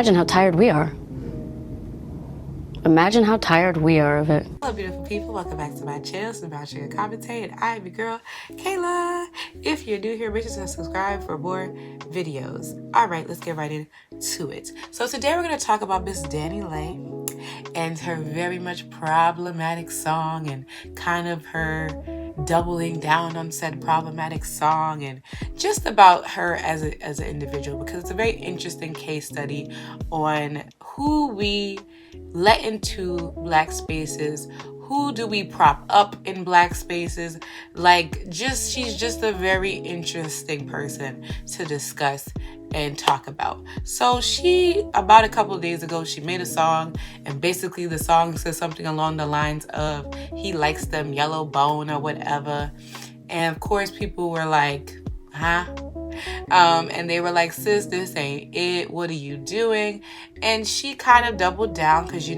Imagine how tired we are. Imagine how tired we are of it. Hello, beautiful people. Welcome back to my channel, some Brownsugar commentary, and I am your girl, Kayla. If you're new here, make sure to subscribe for more videos. All right, let's get right into it. So today we're going to talk about Miss DaniLeigh and her very much problematic song, and kind of her doubling down on said problematic song, and just about her as an individual, because it's a very interesting case study on who we let into Black spaces, who do we prop up in Black spaces. She's just a very interesting person to discuss and talk about. So about a couple of days ago, she made a song, and basically the song says something along the lines of, he likes them yellowbone or whatever. And of course people were like, huh? And they were like, sis, this ain't it. What are you doing? And she kind of doubled down, because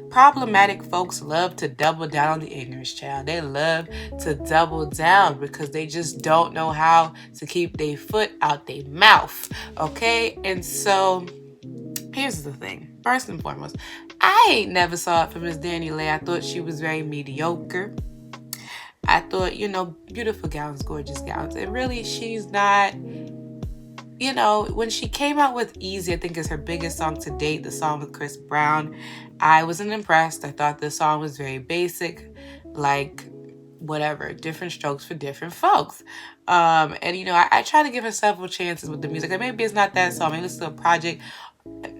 problematic folks love to double down on the ignorance, child. They love to double down because they just don't know how to keep their foot out their mouth. Okay? And so here's the thing. First and foremost, I ain't never saw it from Miss DaniLeigh. I thought she was very mediocre. I thought, beautiful gowns, gorgeous gowns. And really, she's not, when she came out with Easy, I think is her biggest song to date, the song with Chris Brown, I wasn't impressed. I thought the song was very basic, like, whatever, different strokes for different folks. And, I try to give her several chances with the music. Like, maybe it's not that song, maybe it's a project.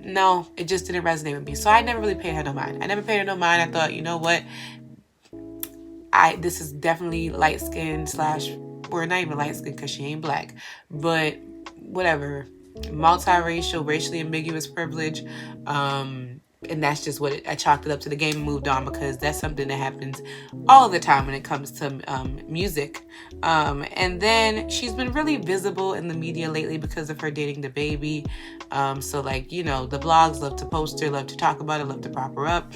No, it just didn't resonate with me. So I never really paid her no mind. I thought, you know what? This is definitely light-skinned or not even light-skinned because she ain't Black, but whatever, multiracial, racially ambiguous privilege, and that's just what I chalked it up to. The game and moved on, because that's something that happens all the time when it comes to music. And then she's been really visible in the media lately because of her dating the baby. So the blogs love to post her, love to talk about it, love to prop her up.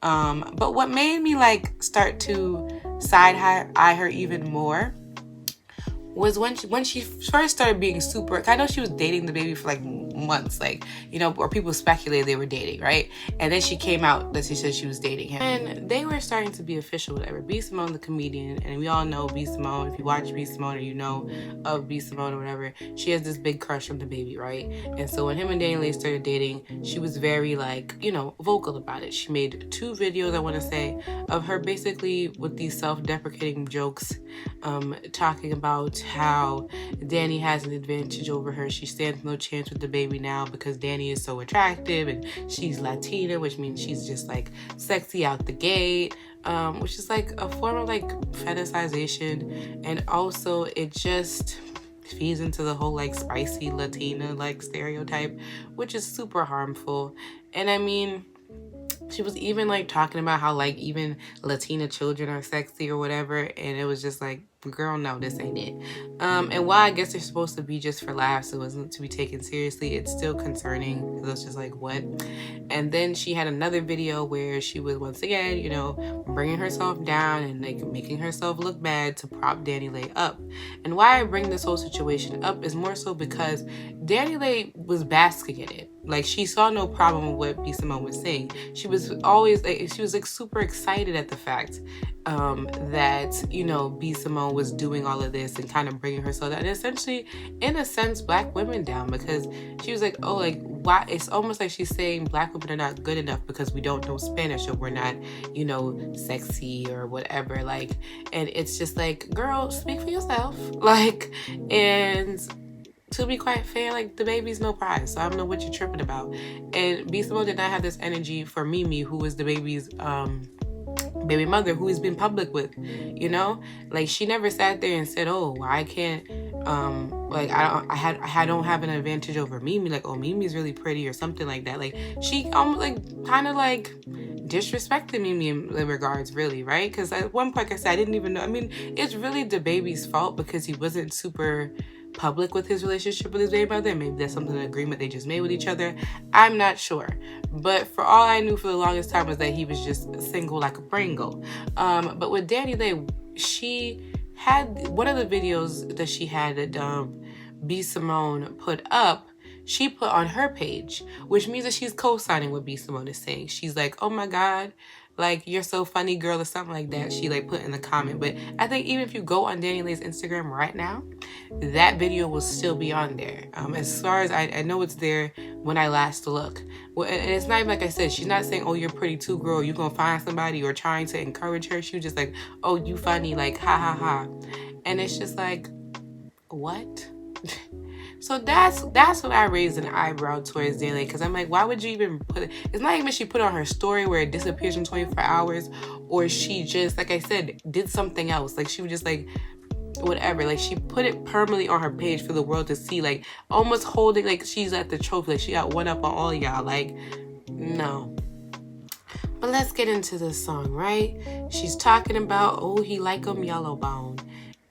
But what made me start to side-eye her even more was when she first started being super. I know she was dating the baby for months, or people speculated they were dating, right? And then she came out that she said she was dating him, and they were starting to be official, whatever. B. Simone, the comedian, and we all know B. Simone. If you watch B. Simone, or you know of B. Simone or whatever, she has this big crush on the baby, right? And so when him and DaniLeigh started dating, she was very vocal about it. She made 2 videos, I want to say, of her basically with these self-deprecating jokes, talking about how Danny has an advantage over her. She stands no chance with the baby now because Danny is so attractive and she's Latina, which means she's just sexy out the gate, which is a form of fetishization, and also it just feeds into the whole spicy Latina stereotype, which is super harmful. And I mean, she was even talking about how even Latina children are sexy or whatever, and it was just girl, no, this ain't it. And while I guess they're supposed to be just for laughs, it wasn't to be taken seriously, it's still concerning, because it's just what? And then she had another video where she was once again, bringing herself down and making herself look bad to prop DaniLeigh up. And why I bring this whole situation up is more so because DaniLeigh was basking in it. She saw no problem with what B. Simone was saying. She was always super excited at the fact that B. Simone was doing all of this and kind of bringing herself down, and essentially, in a sense, Black women down, because she was why? It's almost like she's saying Black women are not good enough because we don't know Spanish, or we're not sexy or whatever, and it's just girl, speak for yourself, and to be quite fair, the baby's no prize, so I don't know what you're tripping about. And B. Simone did not have this energy for Mimi, who was the baby's baby mother, who he's been public with, she never sat there and said, oh, I can't, I don't have an advantage over Mimi, oh, Mimi's really pretty or something like that. She kind of disrespected Mimi in regards, really, right? Because at one point, I said, I didn't even know. I mean, it's really the baby's fault because he wasn't super public with his relationship with his baby mother. Maybe that's something, an agreement they just made with each other. I'm not sure. But for all I knew for the longest time was that he was just single like a Pringle. But with DaniLeigh, she had one of the videos that she had that B. Simone put up. she put on her page, which means that she's co-signing what B. Simone is saying. She's like, oh my God, like, you're so funny, girl, or something like that. She like put in the comment. But I think even if you go on DaniLeigh's Instagram right now, that video will still be on there. As far as I know, it's there when I last look. Well, and it's not even like I said, she's not saying, oh, you're pretty too, girl, you're gonna find somebody, or trying to encourage her. She was just like, oh, you funny, like, ha ha ha. And it's just like, what? So that's what I raised an eyebrow towards DaniLeigh, because I'm like, why would you even put it? It's not even she put on her story where it disappears in 24 hours, or she just, like I said, did something else. Like, she was just like, whatever. Like, she put it permanently on her page for the world to see, like, almost holding, like, she's at the trophy, like she got one up on all y'all. Like, no. But let's get into this song, right? She's talking about, oh, he like 'em yellowbone.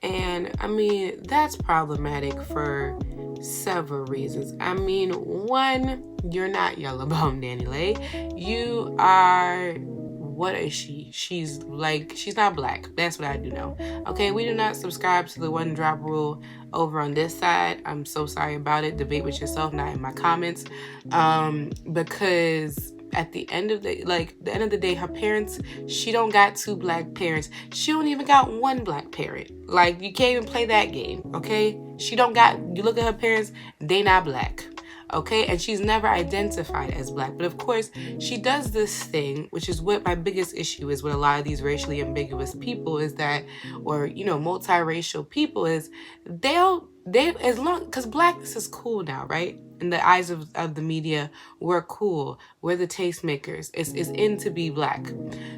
And I mean, that's problematic for several reasons. I mean, one, you're not yellowbone, DaniLeigh. You are, what is she? She's not black. That's what I do know. Okay, we do not subscribe to the one drop rule over on this side. I'm so sorry about it. Debate with yourself, not in my comments. Because at the end of the day, her parents, she don't got two black parents. She don't even got one black parent. Like, you can't even play that game, okay? She don't got, you look at her parents, they not black, okay? And she's never identified as black. But of course, she does this thing, which is what my biggest issue is with a lot of these racially ambiguous people is that, or, you know, multiracial people is as long, because blackness is cool now, right? In the eyes of the media, we're cool. We're the tastemakers. It's in to be black.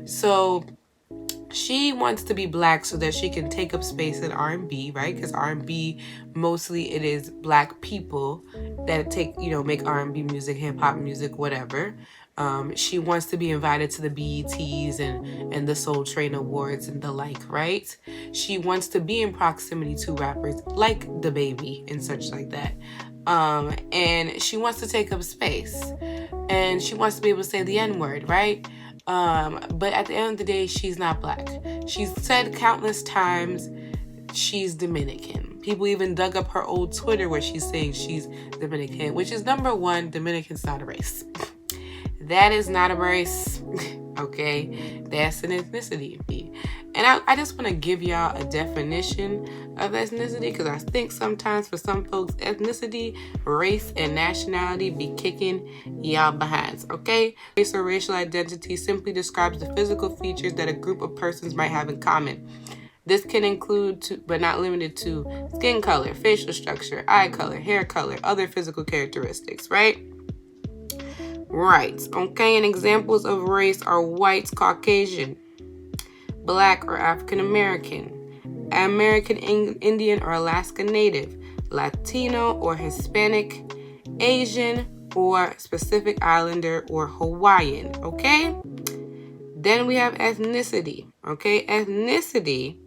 So she wants to be black so that she can take up space in R&B, right? Because R&B, mostly it is black people that make R&B music, hip hop music, whatever. She wants to be invited to the BETs and the Soul Train Awards and the like, right? She wants to be in proximity to rappers like DaBaby and such like that. And she wants to take up space. And she wants to be able to say the N-word, right? But at the end of the day, she's not black. She's said countless times she's Dominican. People even dug up her old Twitter where she's saying she's Dominican, which is number one, Dominican's not a race. That is not a race, okay? That's an ethnicity. And I just want to give y'all a definition of ethnicity, because I think sometimes for some folks, ethnicity, race, and nationality be kicking y'all behinds, okay? Race or racial identity simply describes the physical features that a group of persons might have in common. This can include, but not limited to, skin color, facial structure, eye color, hair color, other physical characteristics, right? Right, okay, and examples of race are white, Caucasian, Black or African American, American Indian or Alaska Native, Latino or Hispanic, Asian or Pacific Islander or Hawaiian, okay? Then we have ethnicity, okay? Ethnicity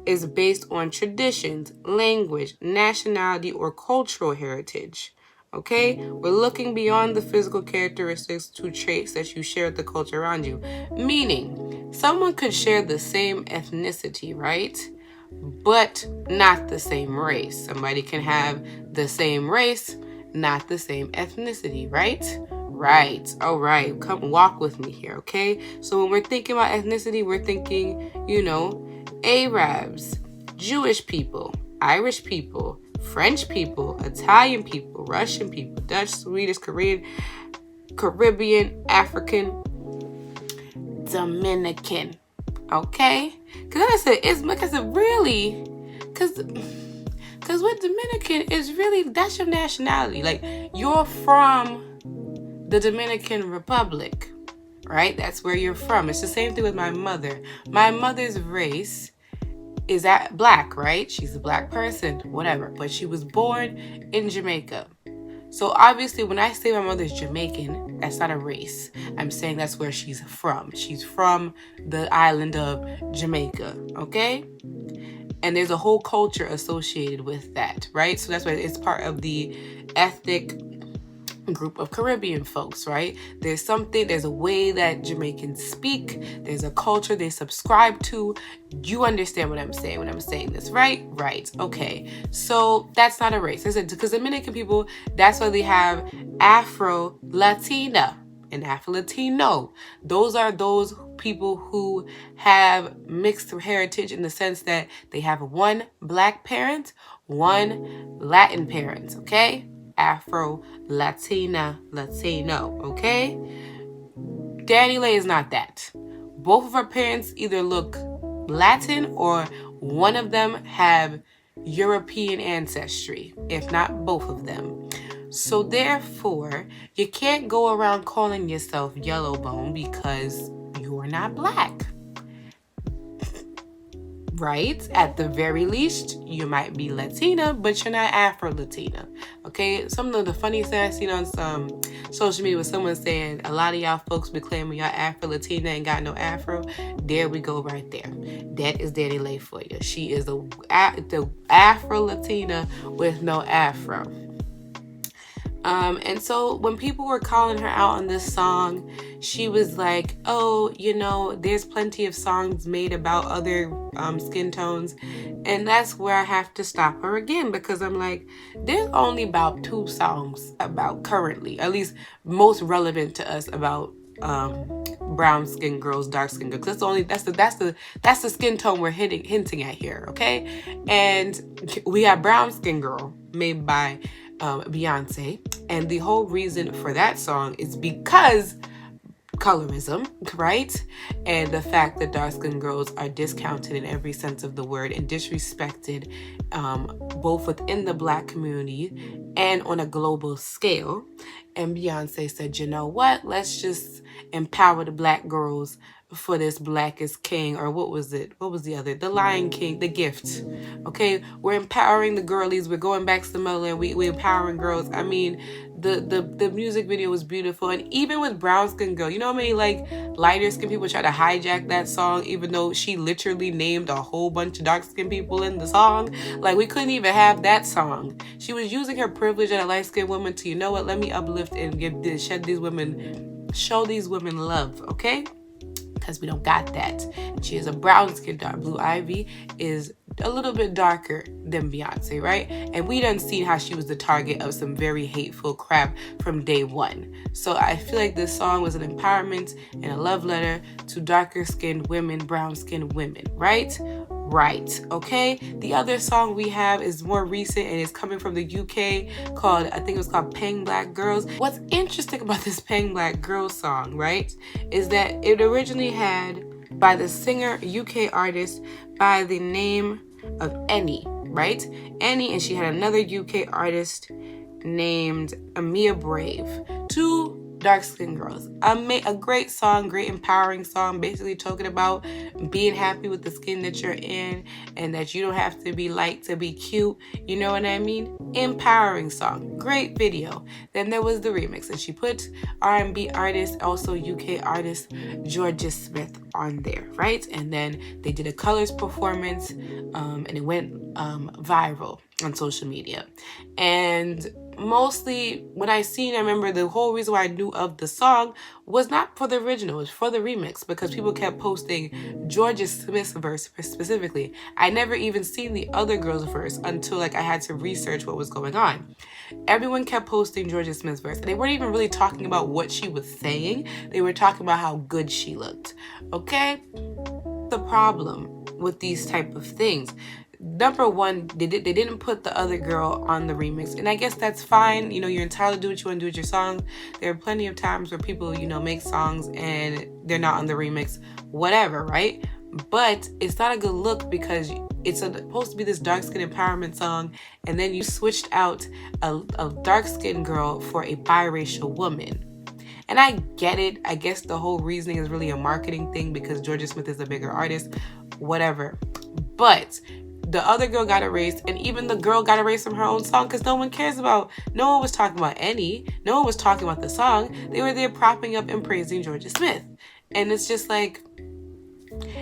is based on traditions, language, nationality, or cultural heritage. Okay, we're looking beyond the physical characteristics to traits that you share with the culture around you. Meaning, someone could share the same ethnicity, right? But not the same race. Somebody can have the same race, not the same ethnicity, right? Right. All right. Come walk with me here, okay? So when we're thinking about ethnicity, we're thinking, Arabs, Jewish people, Irish people, French people, Italian people, Russian people, Dutch, Swedish, Korean, Caribbean, African, Dominican. Okay? Because what Dominican is really, that's your nationality. Like, you're from the Dominican Republic, right? That's where you're from. It's the same thing with my mother. My mother's race is that black, right? She's a black person, whatever. But she was born in Jamaica. So obviously when I say my mother's Jamaican, that's not a race. I'm saying that's where she's from. She's from the island of Jamaica, okay? And there's a whole culture associated with that, right? So that's why it's part of the ethnic group of Caribbean folks, right? There's a way that Jamaicans speak, there's a culture they subscribe to. You understand what I'm saying when I'm saying this, right? Right. Okay. So that's not a race. Because Dominican people, that's why they have Afro-Latina and Afro-Latino. Those are those people who have mixed heritage in the sense that they have one black parent, one Latin parent, okay? Afro, Latina, Latino, okay? DaniLeigh is not that. Both of her parents either look Latin or one of them have European ancestry, if not both of them. So therefore, you can't go around calling yourself yellowbone because you're not black. Right? At the very least, you might be Latina, but you're not Afro-Latina. Okay? Some of the funniest things I've seen on some social media was someone saying, a lot of y'all folks be claiming y'all Afro-Latina and got no Afro. There we go right there. That is DaniLeigh for you. She is the Afro-Latina with no Afro. And so when people were calling her out on this song, she was like, oh, there's plenty of songs made about other skin tones. And that's where I have to stop her again, because I'm like, there's only about 2 songs about currently, at least most relevant to us, about brown skin girls, dark skin girls. That's the skin tone we're hinting at here, okay? And we have Brown Skin Girl made by Beyonce, and the whole reason for that song is because colorism, right? And the fact that dark-skinned girls are discounted in every sense of the word and disrespected, both within the black community and on a global scale. And Beyonce said, you know what? Let's just empower the black girls for this Black is King, or what was it? What was the other? The Lion King, The Gift. Okay, we're empowering the girlies. We're going back to the motherland. We're empowering girls. I mean, the music video was beautiful. And even with Brown Skin Girl, you know how many lighter skin people try to hijack that song, even though she literally named a whole bunch of dark skin people in the song? Like, we couldn't even have that song. She was using her privilege as a light skinned woman to, you know what, let me uplift and show these women love, okay? Because we don't got that. She is a brown skin dark. Blue Ivy is a little bit darker than Beyonce, right? And we done seen how she was the target of some very hateful crap from day one. So I feel like this song was an empowerment and a love letter to darker skinned women, brown skinned women, right? Right, okay? The other song we have is more recent and is coming from the UK I think it was called Pang Black Girls. What's interesting about this Pang Black Girls song, right, is that it originally had by the singer, UK artist by the name of Annie, right? Annie, and she had another UK artist named Amia Brave. 2 dark-skinned girls. A great song, great empowering song, basically talking about being happy with the skin that you're in and that you don't have to be light to be cute. You know what I mean? Empowering song. Great video. Then there was the remix, and she put R&B artist, also UK artist, Georgia Smith on there, right? And then they did a colors performance, and it went viral on social media. And mostly when I remember the whole reason why I knew of the song was not for the original, it was for the remix, because people kept posting Georgia Smith's verse specifically. I never even seen the other girl's verse until I had to research what was going on. Everyone kept posting Georgia Smith's verse, and they weren't even really talking about what she was saying. They were talking about how good she looked. Okay? The problem with these type of things, number one, they didn't put the other girl on the remix, and I guess that's fine. You're entitled to do what you want to do with your song. There are plenty of times where people, make songs and they're not on the remix, whatever, right? But it's not a good look, because it's supposed to be this dark skin empowerment song, and then you switched out a dark skinned girl for a biracial woman. And I get it. I guess the whole reasoning is really a marketing thing because Georgia Smith is a bigger artist, whatever. But the other girl got erased, and even the girl got erased from her own song, because no one was talking about Annie. No one was talking about the song. They were there propping up and praising Georgia Smith. And it's just like,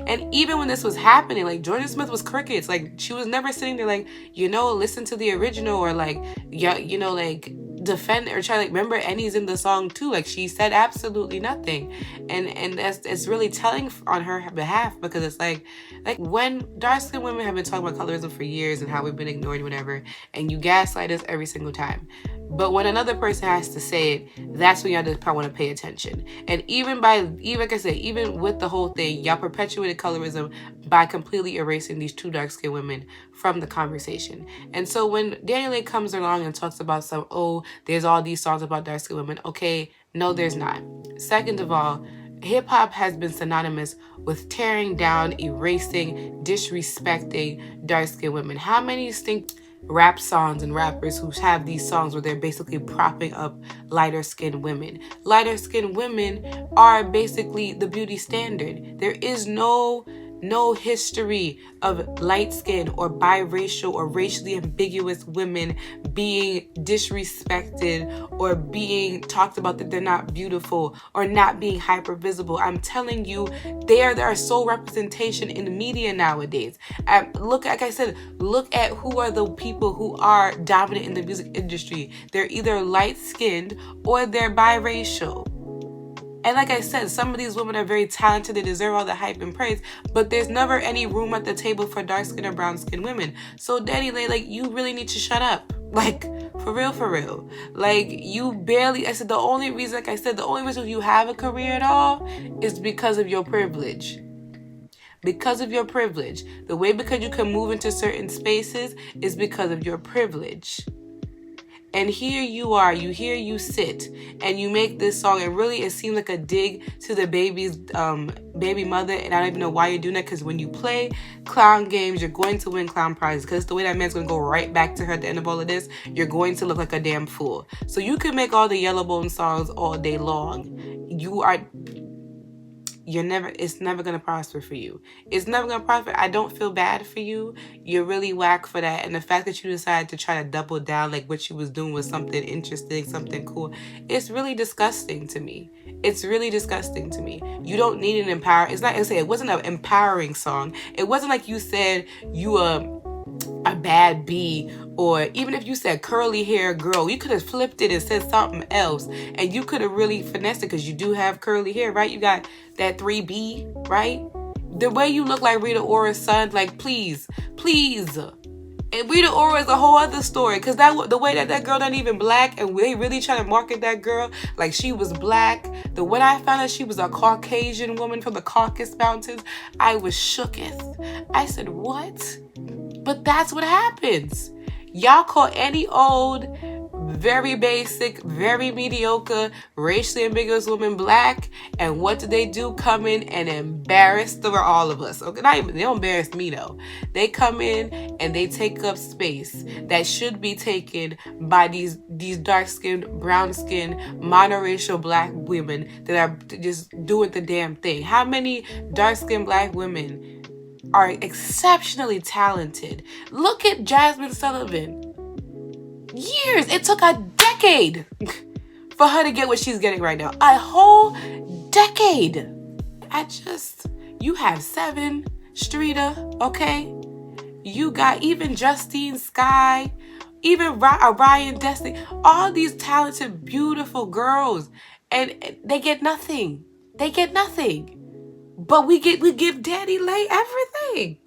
and even when this was happening, Georgia Smith was crickets. She was never sitting there listen to the original, or defend or try, like, remember Annie's in the song too, like she said absolutely nothing, and that's, it's really telling on her behalf, because it's like when dark-skinned women have been talking about colorism for years and how we've been ignored, whatever, and you gaslight us every single time, but when another person has to say it, that's when y'all just probably want to pay attention. And even like I said, even with the whole thing, y'all perpetuated colorism by completely erasing these two dark-skinned women from the conversation. And so when DaniLeigh comes along and talks about there's all these songs about dark-skinned women, okay, no, there's not. Second of all, hip-hop has been synonymous with tearing down, erasing, disrespecting dark-skinned women. How many distinct rap songs and rappers who have these songs where they're basically propping up lighter-skinned women? Lighter-skinned women are basically the beauty standard. There is no history of light-skinned or biracial or racially ambiguous women being disrespected or being talked about that they're not beautiful or not being hyper visible. I'm telling you, there are sole representation in the media nowadays. Look, like I said, look at who are the people who are dominant in the music industry. They're either light-skinned or they're biracial. And like I said, some of these women are very talented. They deserve all the hype and praise. But there's never any room at the table for dark-skinned or brown-skinned women. So DaniLeigh, like, you really need to shut up. Like, for real. Like, you barely... the only reason you have a career at all is because of your privilege. Because of your privilege. Because you can move into certain spaces is because of your privilege. And here you are, you sit, and you make this song, and really it seemed like a dig to the baby's baby mother, and I don't even know why you're doing that, because when you play clown games, you're going to win clown prizes, because the way that man's going to go right back to her at the end of all of this, you're going to look like a damn fool. So you can make all the Yellowbone songs all day long. It's never going to prosper for you. It's never going to prosper. I don't feel bad for you. You're really whack for that. And the fact that you decided to try to double down, like what you was doing was something interesting, something cool. It's really disgusting to me. You don't need an it wasn't an empowering song. It wasn't like you said you a bad bee, or even if you said curly hair girl, you could have flipped it and said something else, and you could have really finessed it, because you do have curly hair, right? You got that 3B, right? The way you look like Rita Ora's son, like, please. And Rita Ora is a whole other story, because the way that girl not even black, and they really try to market that girl like she was black. When I found out she was a Caucasian woman from the Caucasus Mountains, I was shooketh. I said, what? But that's what happens. Y'all call any old, very basic, very mediocre, racially ambiguous woman black, and what do? Come in and embarrass all of us. Okay, they don't embarrass me though. They come in and they take up space that should be taken by these dark-skinned, brown-skinned, monoracial black women that are just doing the damn thing. How many dark-skinned black women are exceptionally talented? Look at Jasmine Sullivan. Years. It took a decade for her to get what she's getting right now. A whole decade. You have Seven, Streeter, okay? You got even Justine Skye, even Ryan Destiny. All these talented, beautiful girls. And they get nothing. But we give DaniLeigh everything.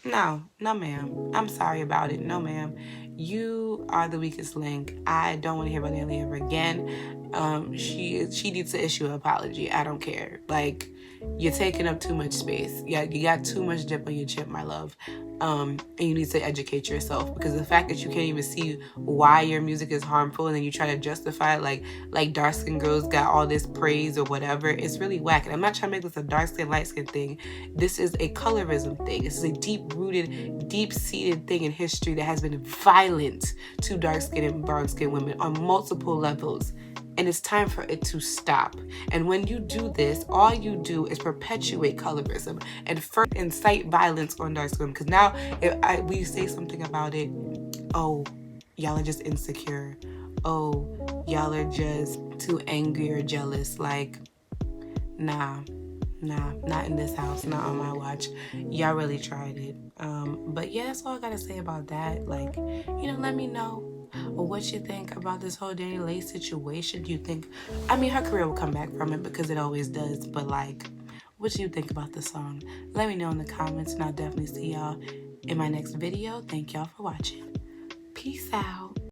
No, ma'am. I'm sorry about it. No, ma'am. You are the weakest link. I don't want to hear about DaniLeigh ever again. She needs to issue an apology. I don't care. Like, you're taking up too much space. Yeah, you got too much dip on your chip, my love. And you need to educate yourself, because the fact that you can't even see why your music is harmful, and then you try to justify it like dark-skinned girls got all this praise or whatever, it's really whack. And I'm not trying to make this a dark-skinned, light-skinned thing. This is a colorism thing. This is a deep-rooted, deep-seated thing in history that has been violent to dark-skinned and brown-skinned women on multiple levels. And it's time for it to stop. And when you do this, all you do is perpetuate colorism and first incite violence on dark skin. Because now, if we say something about it, oh, y'all are just insecure. Oh, y'all are just too angry or jealous. Like, nah, not in this house, not on my watch. Y'all really tried it. But yeah, that's all I gotta say about that. Like, let me know or what you think about this whole DaniLeigh situation. Do you think, I mean, her career will come back from it because it always does, but like, what do you think about the song? Let me know in the comments, and I'll definitely see y'all in my next video. Thank y'all for watching. Peace out.